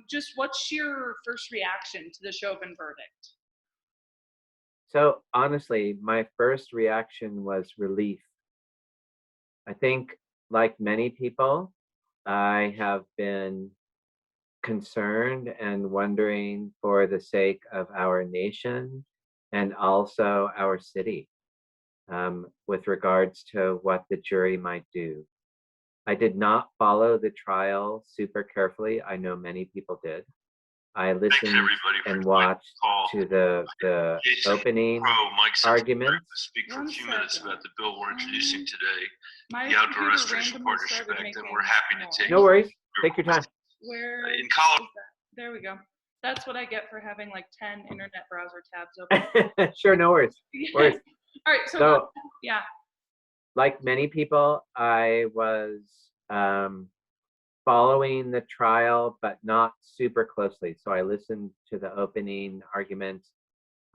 just what's your first reaction to the Chauvin verdict? So honestly, my first reaction was relief. I think, like many people, I have been concerned and wondering for the sake of our nation and also our city, with regards to what the jury might do. I did not follow the trial super carefully. I know many people did. I Thanks listened everybody for and joining the watched call. to the Jason opening Pro, Mike said he'd like arguments. to speak for a One few minutes second. about the bill we're introducing today, My the Outdoor computer Restoration randomly Partnership started Act, and making we're happy to noise. take No worries. Take your time. Where in Colorado. is that? There we go. That's what I get for having like 10 internet browser tabs open. Sure, no worries. Worries. All right, So, yeah. like many people, I was following the trial, but not super closely. So I listened to the opening arguments.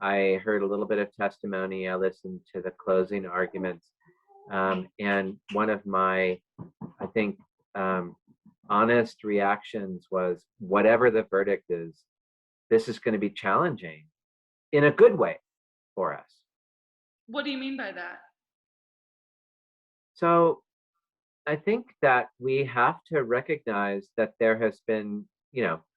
I heard a little bit of testimony. I listened to the closing arguments. And one of my, I think, honest reactions was, whatever the verdict is, this is going to be challenging in a good way for us. What do you mean by that? So I think that we have to recognize that there has been,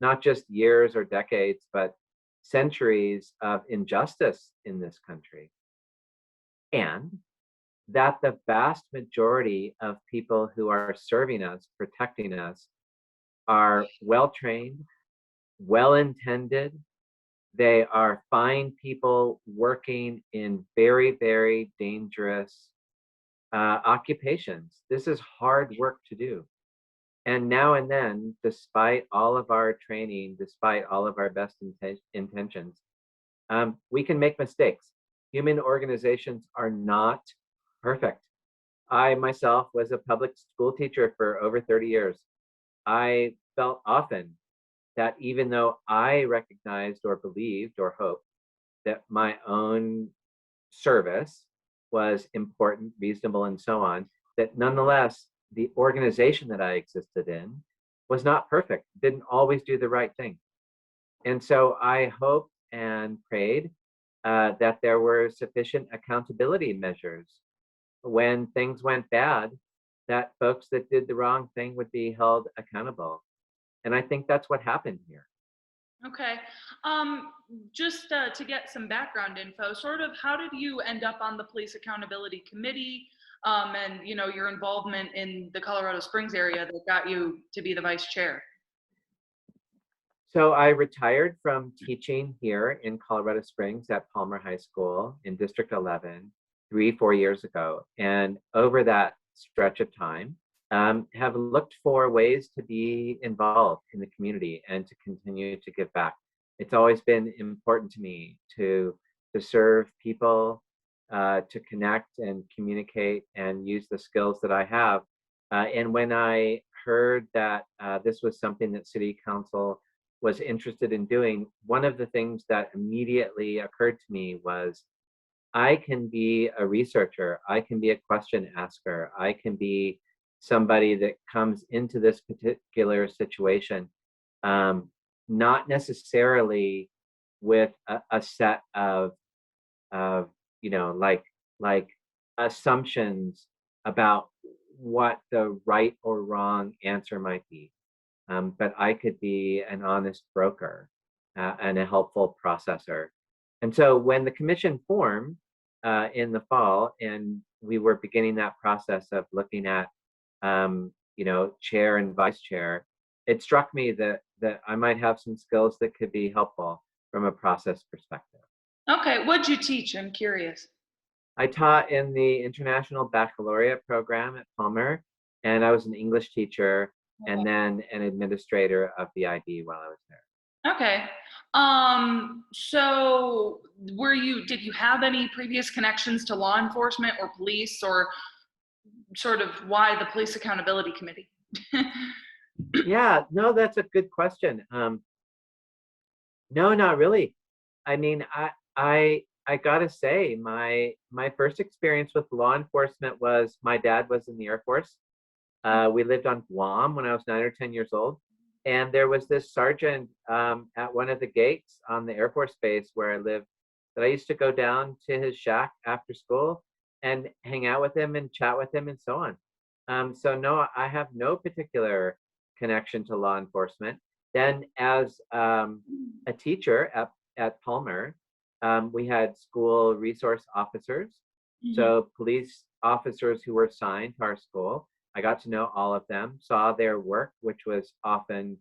not just years or decades, but centuries of injustice in this country. And that the vast majority of people who are serving us, protecting us, are well-trained, well-intended. They are fine people working in very, very dangerous occupations. This is hard work to do. And now and then, despite all of our training, despite all of our best intentions, we can make mistakes. Human organizations are not perfect. I myself was a public school teacher for over 30 years. I felt often that even though I recognized or believed or hoped that my own service was important, reasonable, and so on, that nonetheless, the organization that I existed in was not perfect, didn't always do the right thing. And so I hoped and prayed that there were sufficient accountability measures when things went bad, that folks that did the wrong thing would be held accountable. And I think that's what happened here. Okay. Just to get some background info, sort of how did you end up on the Police Accountability Committee, and your involvement in the Colorado Springs area that got you to be the vice chair? So I retired from teaching here in Colorado Springs at Palmer High School in District 11 4 years ago. And over that stretch of time, have looked for ways to be involved in the community and to continue to give back. It's always been important to me to serve people, to connect and communicate and use the skills that I have. And when I heard that this was something that City Council was interested in doing, one of the things that immediately occurred to me was, I can be a researcher, I can be a question asker, I can be somebody that comes into this particular situation, not necessarily with a set of like assumptions about what the right or wrong answer might be. But I could be an honest broker and a helpful processor. And so when the commission formed in the fall, and we were beginning that process of looking at, chair and vice chair, it struck me that I might have some skills that could be helpful from a process perspective. Okay, what'd you teach? I'm curious. I taught in the International Baccalaureate program at Palmer, and I was an English teacher and then an administrator of the IB while I was there. Okay. So did you have any previous connections to law enforcement or police, or sort of why the Police Accountability Committee? Yeah, no, that's a good question. No, not really. I mean, I gotta say, my first experience with law enforcement was, my dad was in the Air Force. We lived on Guam when I was 9 or 10 years old. And there was this sergeant at one of the gates on the Air Force Base where I lived that I used to go down to his shack after school and hang out with him and chat with him and so on. So no, I have no particular connection to law enforcement. Then as a teacher at Palmer, we had school resource officers. So police officers who were assigned to our school. I got to know all of them, saw their work, which was often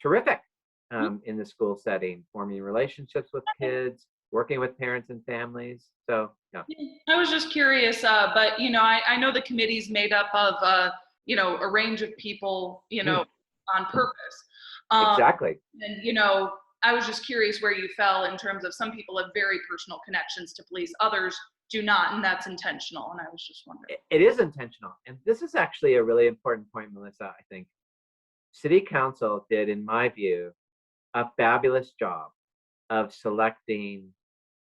terrific in the school setting, forming relationships with kids, working with parents and families. So, yeah. I was just curious, but you know, I know the committee's made up of you know, a range of people, you know, on purpose. Exactly. And you know, I was just curious where you fell in terms of some people have very personal connections to police, others do not, and that's intentional. And I was just wondering. It is intentional. And this is actually a really important point, Melissa, I think. City Council did, in my view, a fabulous job of selecting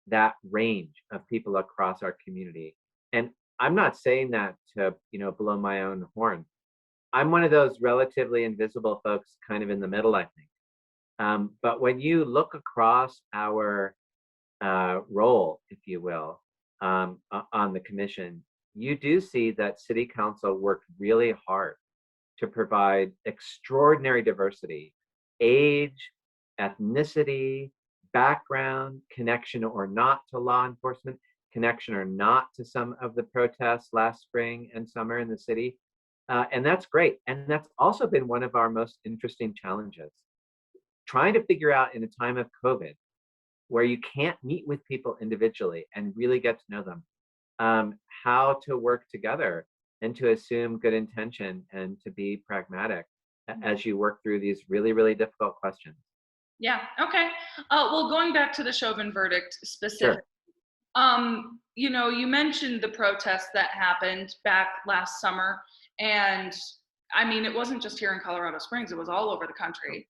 that range of people across our community. And I'm not saying that to, you know, blow my own horn. I'm one of those relatively invisible folks kind of in the middle, I think. But when you look across our role, if you will, on the commission, you do see that City Council worked really hard to provide extraordinary diversity, age, ethnicity, background, connection or not to law enforcement, connection or not to some of the protests last spring and summer in the city. And that's great. And that's also been one of our most interesting challenges. Trying to figure out in a time of COVID, where you can't meet with people individually and really get to know them, how to work together and to assume good intention and to be pragmatic as you work through these really, really difficult questions. Yeah, okay. Well, going back to the Chauvin verdict specifically, you know, you mentioned the protests that happened back last summer, and I mean, it wasn't just here in Colorado Springs, it was all over the country.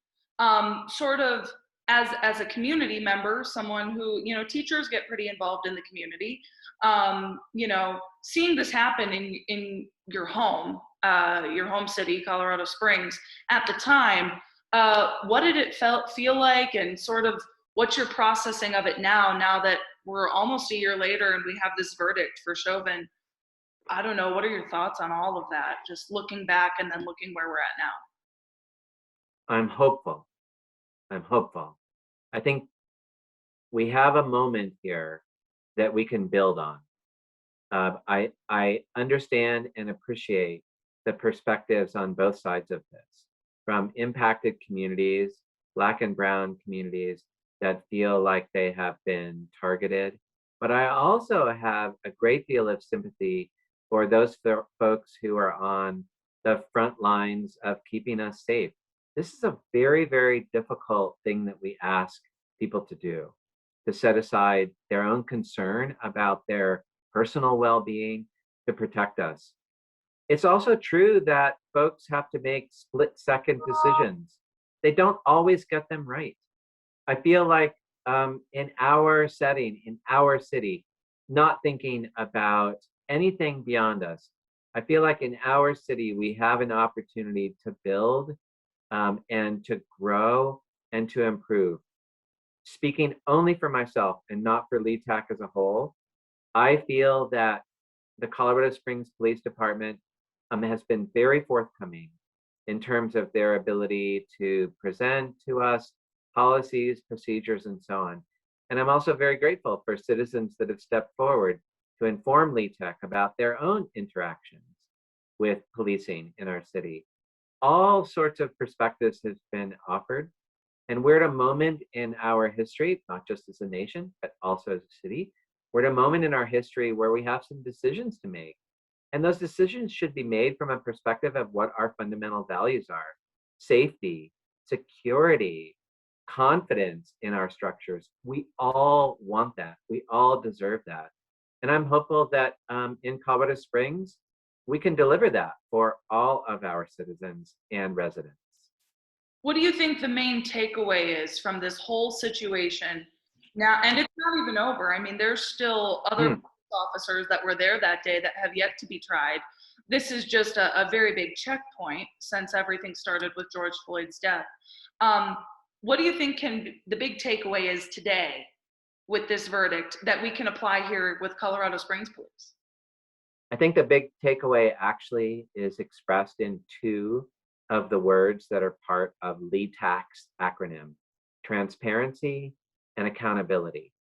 Sort of as a community member, someone who, you know, teachers get pretty involved in the community, you know, seeing this happen in your home city, Colorado Springs, at the time, what did it feel like, and sort of what's your processing of it now that we're almost a year later and we have this verdict for Chauvin? I don't know, what are your thoughts on all of that, just looking back and then looking where we're at now? I'm hopeful. I'm hopeful. I think we have a moment here that we can build on. I understand and appreciate the perspectives on both sides of this, from impacted communities, Black and Brown communities that feel like they have been targeted. But I also have a great deal of sympathy for those folks who are on the front lines of keeping us safe. This is a very, very difficult thing that we ask people to do, to set aside their own concern about their personal well-being to protect us. It's also true that folks have to make split-second decisions. They don't always get them right. I feel like in our setting, in our city, not thinking about anything beyond us, I feel like in our city, we have an opportunity to build and to grow and to improve. Speaking only for myself and not for LETAC as a whole, I feel that the Colorado Springs Police Department has been very forthcoming in terms of their ability to present to us policies, procedures, and so on. And I'm also very grateful for citizens that have stepped forward to inform LETAC about their own interactions with policing in our city. All sorts of perspectives have been offered. And we're at a moment in our history, not just as a nation, but also as a city, we're at a moment in our history where we have some decisions to make. And those decisions should be made from a perspective of what our fundamental values are: safety, security, confidence in our structures. We all want that. We all deserve that. And I'm hopeful that in Colorado Springs, we can deliver that for all of our citizens and residents. What do you think the main takeaway is from this whole situation now? And it's not even over. I mean, there's still other officers that were there that day that have yet to be tried. this is just a very big checkpoint since everything started with George Floyd's death. Um, what do you think the big takeaway is today with this verdict that we can apply here with Colorado Springs Police? I think the big takeaway actually is expressed in two of the words that are part of LETAC's acronym: transparency and accountability.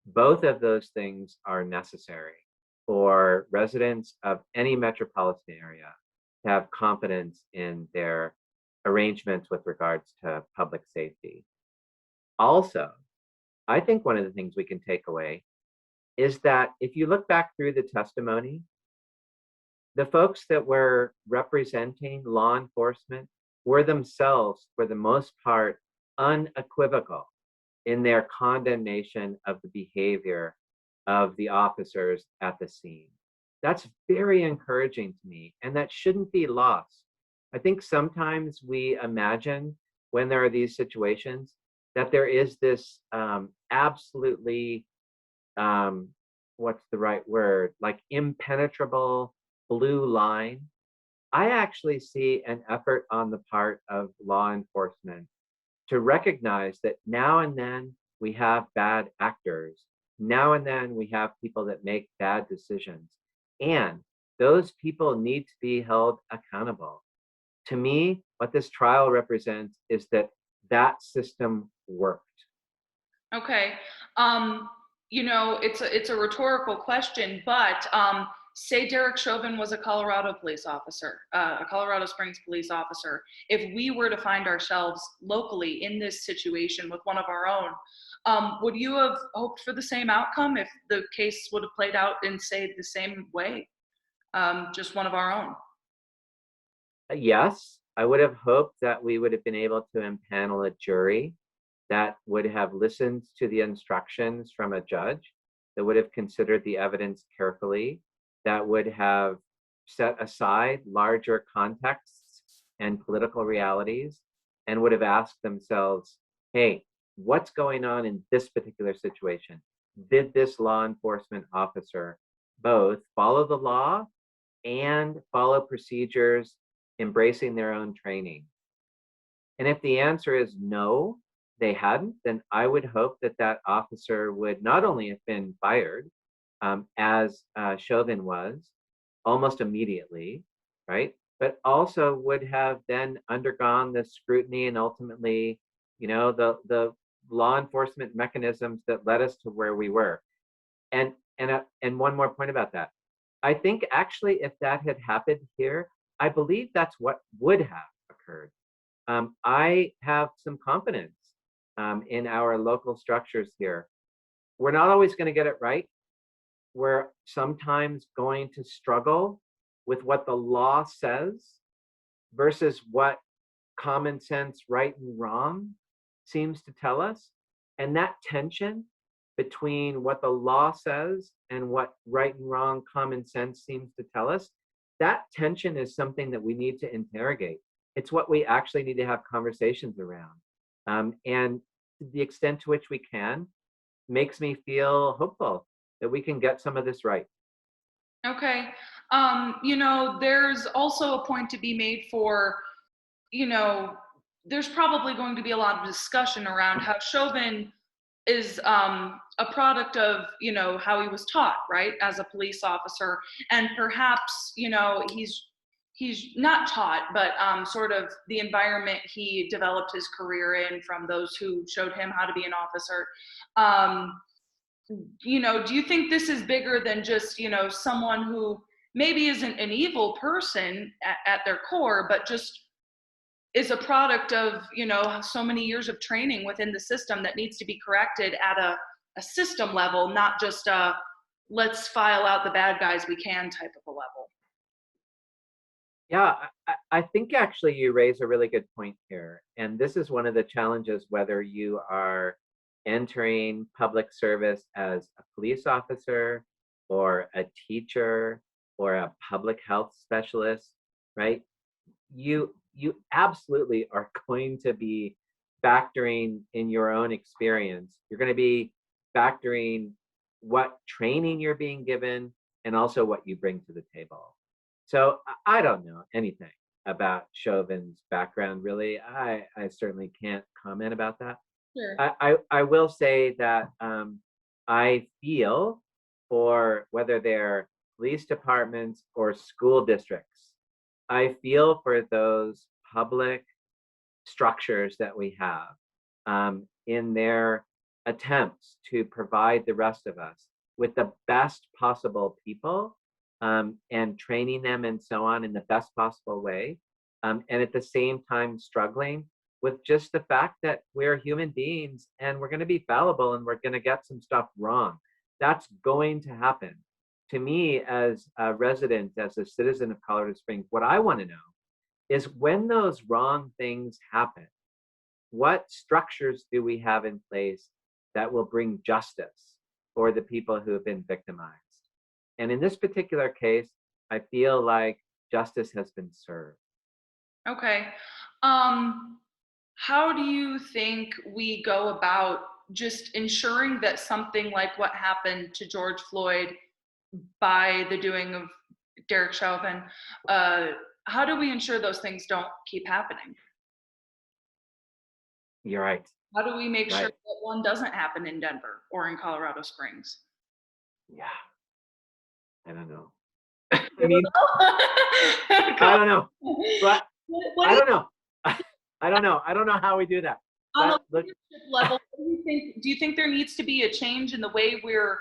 Both of those things are necessary for residents of any metropolitan area to have confidence in their arrangements with regards to public safety. Also, I think one of the things we can take away is that if you look back through the testimony, the folks that were representing law enforcement were themselves, for the most part, unequivocal in their condemnation of the behavior of the officers at the scene. That's very encouraging to me, and that shouldn't be lost. I think sometimes we imagine when there are these situations that there is this absolutely, what's the right word, like impenetrable blue line. I actually see an effort on the part of law enforcement to recognize that now and then we have bad actors. Now and then we have people that make bad decisions. And those people need to be held accountable. To me, what this trial represents is that that system worked. Okay. It's a rhetorical question, but say Derek Chauvin was a Colorado police officer, a Colorado Springs police officer. If we were to find ourselves locally in this situation with one of our own, would you have hoped for the same outcome if the case would have played out in, say, the same way, just one of our own? Yes, I would have hoped that we would have been able to impanel a jury that would have listened to the instructions from a judge, that would have considered the evidence carefully, that would have set aside larger contexts and political realities, and would have asked themselves, hey, what's going on in this particular situation? Did this law enforcement officer both follow the law and follow procedures, embracing their own training? And if the answer is no, they hadn't, then I would hope that that officer would not only have been fired, as Chauvin was, almost immediately, right? But also would have then undergone the scrutiny and ultimately, the law enforcement mechanisms that led us to where we were. And one more point about that. I think actually, if that had happened here, I believe that's what would have occurred. I have some confidence in our local structures here. We're not always going to get it right. We're sometimes going to struggle with what the law says versus what common sense, right and wrong, seems to tell us. And that tension between what the law says and what right and wrong common sense seems to tell us, that tension is something that we need to interrogate. It's what we actually need to have conversations around. And to the extent to which we can, makes me feel hopeful that we can get some of this right. Okay. There's also a point to be made for, there's probably going to be a lot of discussion around how Chauvin is a product of, how he was taught, right, as a police officer. And perhaps, he's not taught, but sort of the environment he developed his career in from those who showed him how to be an officer. Do you think this is bigger than just, someone who maybe isn't an evil person at their core, but just is a product of, so many years of training within the system that needs to be corrected at a system level, not just a let's file out the bad guys we can type of a level? Yeah, I think actually you raise a really good point here. And this is one of the challenges, whether you are entering public service as a police officer or a teacher or a public health specialist, right? You absolutely are going to be factoring in your own experience. You're going to be factoring what training you're being given and also what you bring to the table. So I don't know anything about Chauvin's background, really. I certainly can't comment about that. Sure. I will say that I feel for whether they're police departments or school districts, I feel for those public structures that we have in their attempts to provide the rest of us with the best possible people and training them and so on in the best possible way. And at the same time, struggling with just the fact that we're human beings and we're going to be fallible and we're going to get some stuff wrong. That's going to happen. To me, as a resident, as a citizen of Colorado Springs, what I want to know is when those wrong things happen, what structures do we have in place that will bring justice for the people who have been victimized? And in this particular case, I feel like justice has been served. Okay. How do you think we go about just ensuring that something like what happened to George Floyd by the doing of Derek Chauvin, how do we ensure those things don't keep happening? You're right. How do we make sure Right. that one doesn't happen in Denver or in Colorado Springs? Yeah. I don't know. I mean, I don't know. But What I do you, don't know. I don't know. I don't know how we do that. on a But look, leadership level, what do you think? Do you think there needs to be a change in the way we're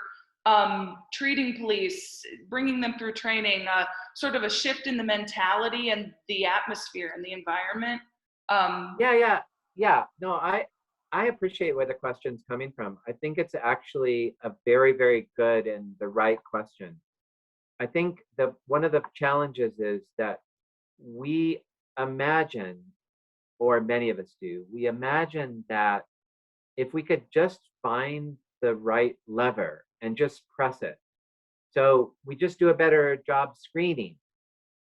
treating police, bringing them through training, sort of a shift in the mentality and the atmosphere and the environment? yeah. No, I appreciate where the question's coming from. I think it's actually a very, very good and the right question. I think the one of the challenges is that we imagine, or many of us do, we imagine that if we could just find the right lever and just press it. So we just do a better job screening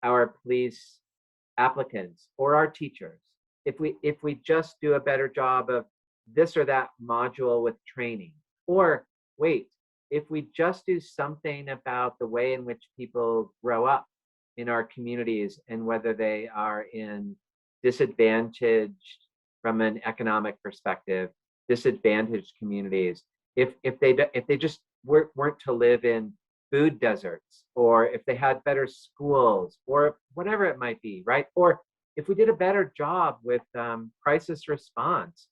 our police applicants or our teachers. If we just do a better job of this or that module with training, or wait, if we just do something about the way in which people grow up in our communities and whether they are in disadvantaged from an economic perspective, disadvantaged communities, if they just weren't to live in food deserts, or if they had better schools, or whatever it might be, right? Or if we did a better job with crisis response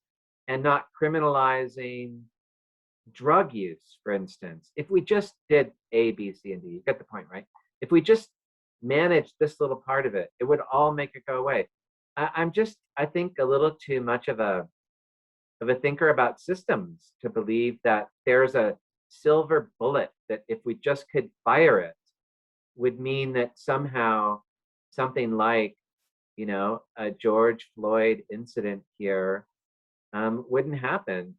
and not criminalizing drug use, for instance, if we just did A, B, C, and D, you get the point, right? If we just managed this little part of it, it would all make it go away. I'm just, I think, a little too much of a thinker about systems to believe that there's a silver bullet that if we just could fire it would mean that somehow something like, a George Floyd incident here wouldn't happen.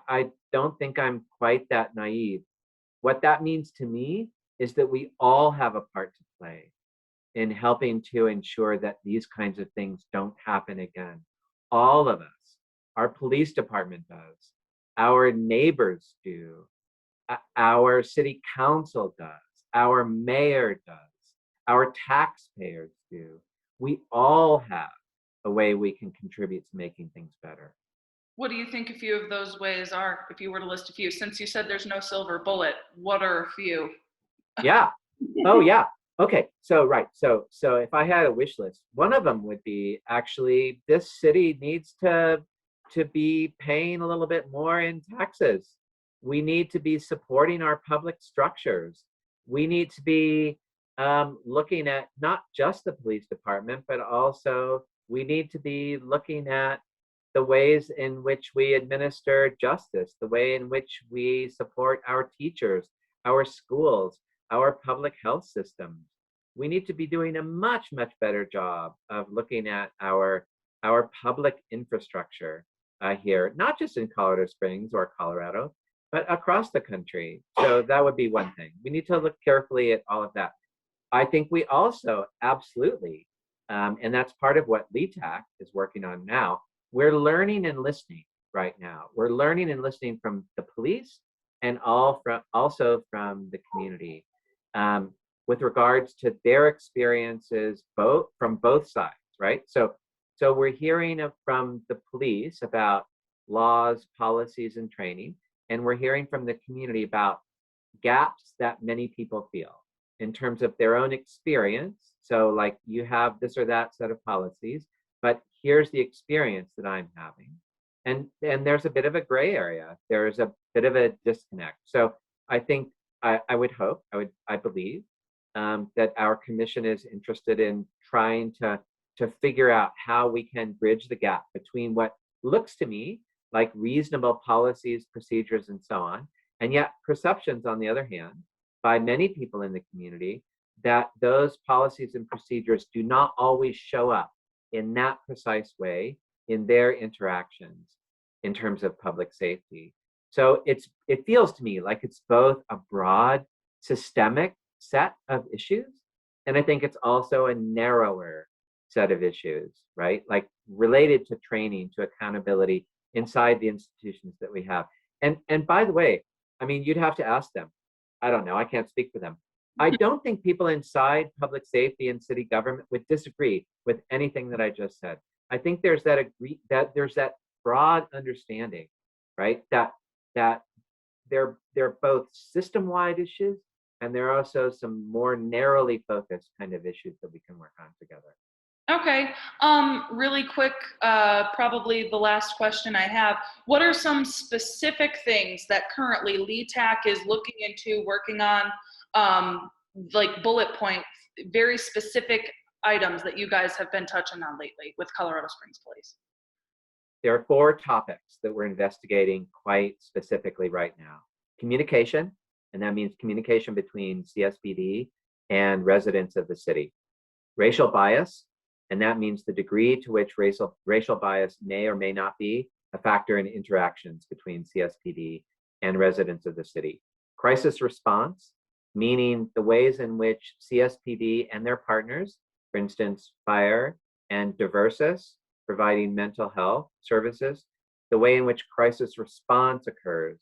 I don't think I'm quite that naive. What that means to me is that we all have a part to play in helping to ensure that these kinds of things don't happen again. All of us. Our police department does. Our neighbors do. Our city council does. Our mayor does. Our taxpayers do. We all have a way we can contribute to making things better. What do you think a few of those ways are, if you were to list a few? Since you said there's no silver bullet, what are a few? Yeah. Oh, yeah. Okay. So, right. So if I had a wish list, one of them would be actually this city needs to be paying a little bit more in taxes. We need to be supporting our public structures. We need to be looking at not just the police department, but also we need to be looking at the ways in which we administer justice, the way in which we support our teachers, our schools, our public health systems. We need to be doing a much, much better job of looking at our public infrastructure here, not just in Colorado Springs or Colorado, but across the country. So that would be one thing. We need to look carefully at all of that. I think we also absolutely, and that's part of what LETAC is working on now, we're learning and listening right now. We're learning and listening from the police and also from the community. with regards to their experiences from both sides, right? So we're hearing from the police about laws, policies, and training, and we're hearing from the community about gaps that many people feel in terms of their own experience. So like, you have this or that set of policies, but here's the experience that I'm having. And there's a bit of a gray area. There's a bit of a disconnect. So I think I would hope, I believe that our commission is interested in trying to figure out how we can bridge the gap between what looks to me like reasonable policies, procedures, and so on, and yet perceptions, on the other hand, by many people in the community, that those policies and procedures do not always show up in that precise way in their interactions in terms of public safety. So it feels to me like it's both a broad systemic set of issues, and I think it's also a narrower set of issues, right? Like related to training, to accountability inside the institutions that we have. And by the way, I mean, you'd have to ask them. I don't know, I can't speak for them. I don't think people inside public safety and city government would disagree with anything that I just said. I think there's that there's that broad understanding, right? That they're both system-wide issues, and there are also some more narrowly focused kind of issues that we can work on together. Okay. Really quick, probably the last question I have. What are some specific things that currently LETAC is looking into, working on, like bullet points, very specific items that you guys have been touching on lately with Colorado Springs Police? There are 4 topics that we're investigating quite specifically right now. Communication, and that means communication between CSPD and residents of the city. Racial bias, and that means the degree to which racial bias may or may not be a factor in interactions between CSPD and residents of the city. Crisis response, meaning the ways in which CSPD and their partners, for instance, fire and Diversus, providing mental health services, the way in which crisis response occurs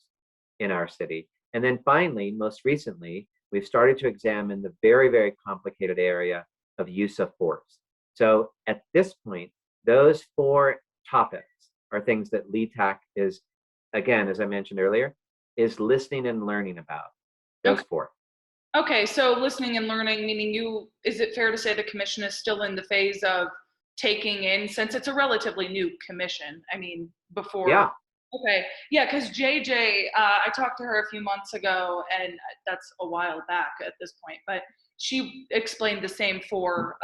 in our city. And then finally, most recently, we've started to examine the very, very complicated area of use of force. So at this point, those 4 topics are things that LETAC is, again, as I mentioned earlier, is listening and learning about. Those 4. Okay, so listening and learning, meaning is it fair to say the commission is still in the phase of taking in, since it's a relatively new commission? I mean, before. Yeah. Okay, yeah, because JJ, I talked to her a few months ago, and that's a while back at this point, but she explained the same 4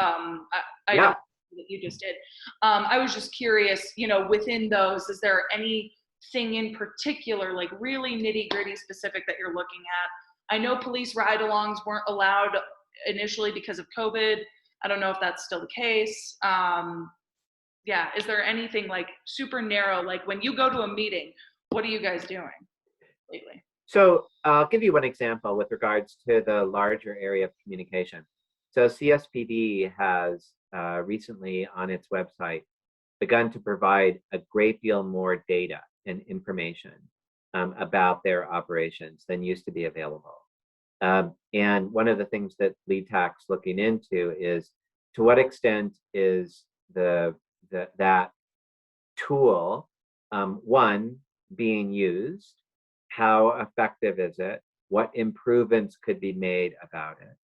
items that you just did. I was just curious, within those, is there anything in particular, like really nitty gritty specific that you're looking at? I know police ride-alongs weren't allowed initially because of COVID. I don't know if that's still the case. Yeah, is there anything like super narrow, like when you go to a meeting, what are you guys doing lately? So I'll give you one example with regards to the larger area of communication. So CSPD has recently on its website begun to provide a great deal more data and information about their operations than used to be available. And one of the things that LETAC's looking into is, to what extent is that tool, one, being used, how effective is it, what improvements could be made about it.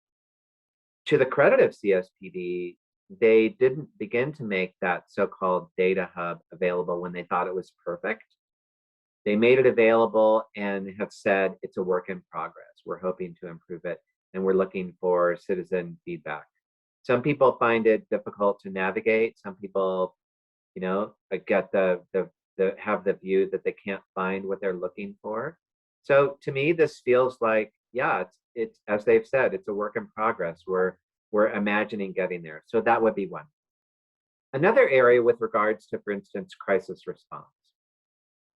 To the credit of CSPD, they didn't begin to make that so-called data hub available when they thought it was perfect. They made it available and have said it's a work in progress. We're hoping to improve it, and we're looking for citizen feedback. Some people find it difficult to navigate. Some people, get have the view that they can't find what they're looking for. So to me, this feels like, yeah, it's as they've said, it's a work in progress. We're imagining getting there. So that would be one. Another area with regards to, for instance, crisis response.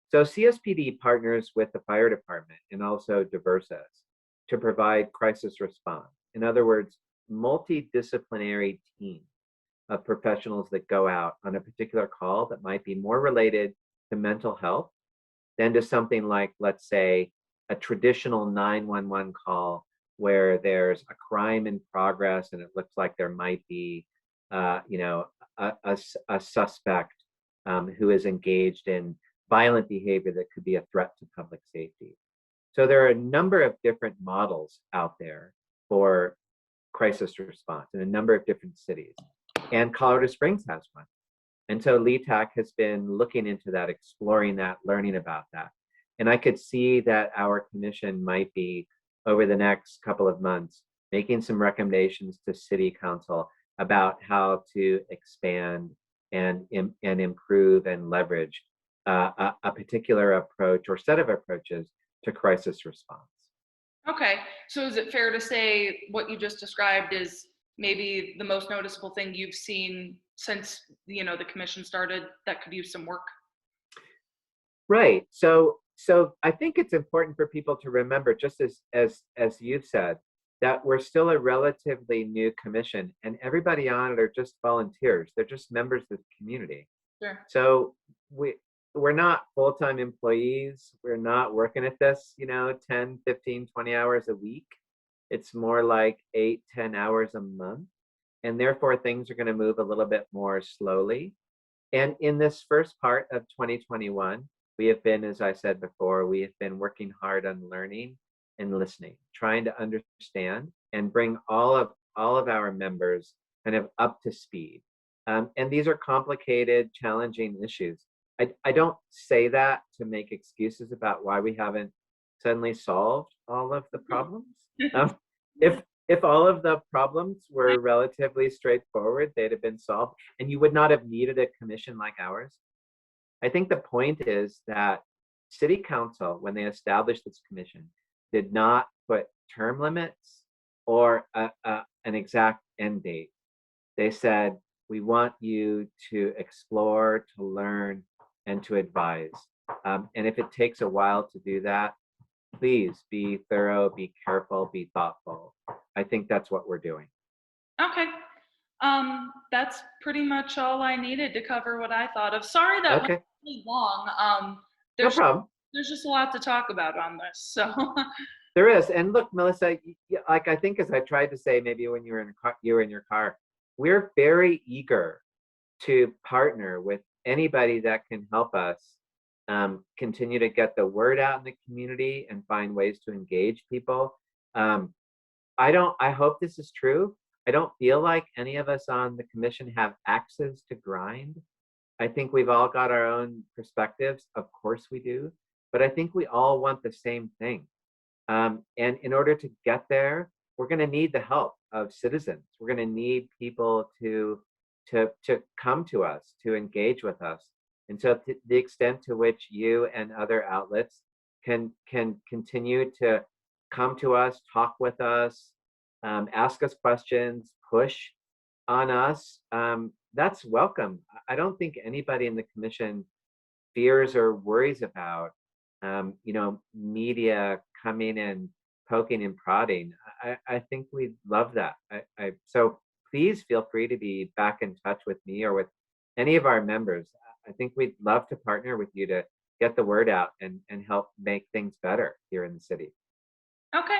So CSPD partners with the fire department and also Diversus to provide crisis response. In other words, multidisciplinary teams of professionals that go out on a particular call that might be more related to mental health than to something like, let's say, a traditional 911 call where there's a crime in progress and it looks like there might be, you know, a suspect who is engaged in violent behavior that could be a threat to public safety. So there are a number of different models out there for crisis response in a number of different cities. And Colorado Springs has one. And so LETAC has been looking into that, exploring that, learning about that. And I could see that our commission might be, over the next couple of months, making some recommendations to City Council about how to expand and improve and leverage a particular approach or set of approaches to crisis response. Okay, so is it fair to say what you just described is maybe the most noticeable thing you've seen since, you know, the commission started that could use some work? Right. So I think it's important for people to remember, just as you've said, that we're still a relatively new commission, and everybody on it are just volunteers. They're just members of the community. Sure. So we're not full-time employees. We're not working at this, you know, 10, 15, 20 hours a week. It's more like 8, 10 hours a month. And therefore things are going to move a little bit more slowly. And in this first part of 2021, we have been, as I said before, we have been working hard on learning and listening, trying to understand and bring all of our members kind of up to speed. And these are complicated, challenging issues. I don't say that to make excuses about why we haven't suddenly solved all of the problems. If all of the problems were relatively straightforward, they'd have been solved, and you would not have needed a commission like ours. I think the point is that City Council, when they established this commission, did not put term limits or an exact end date. They said, we want you to explore, to learn, and to advise. And if it takes a while to do that, please be thorough, be careful, be thoughtful. I think that's what we're doing. Okay. That's pretty much all I needed to cover what I thought of. Sorry that went really long. No problem. There's just a lot to talk about on this, so. There is, and look, Melissa, like I think as I tried to say, maybe when you were in your car, we're very eager to partner with anybody that can help us continue to get the word out in the community and find ways to engage people. I hope this is true. I don't feel like any of us on the commission have axes to grind. I think we've all got our own perspectives. Of course we do, but I think we all want the same thing. And in order to get there, we're going to need the help of citizens. We're going to need people to come to us, to engage with us. And so to the extent to which you and other outlets can continue to come to us, talk with us, ask us questions, push on us, that's welcome. I don't think anybody in the commission fears or worries about you know, media coming and poking and prodding. I think we'd love that. So please feel free to be back in touch with me or with any of our members. I think we'd love to partner with you to get the word out and help make things better here in the city. Okay,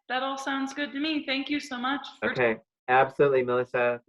that all sounds good to me. Thank you so much. Okay, absolutely, Melissa.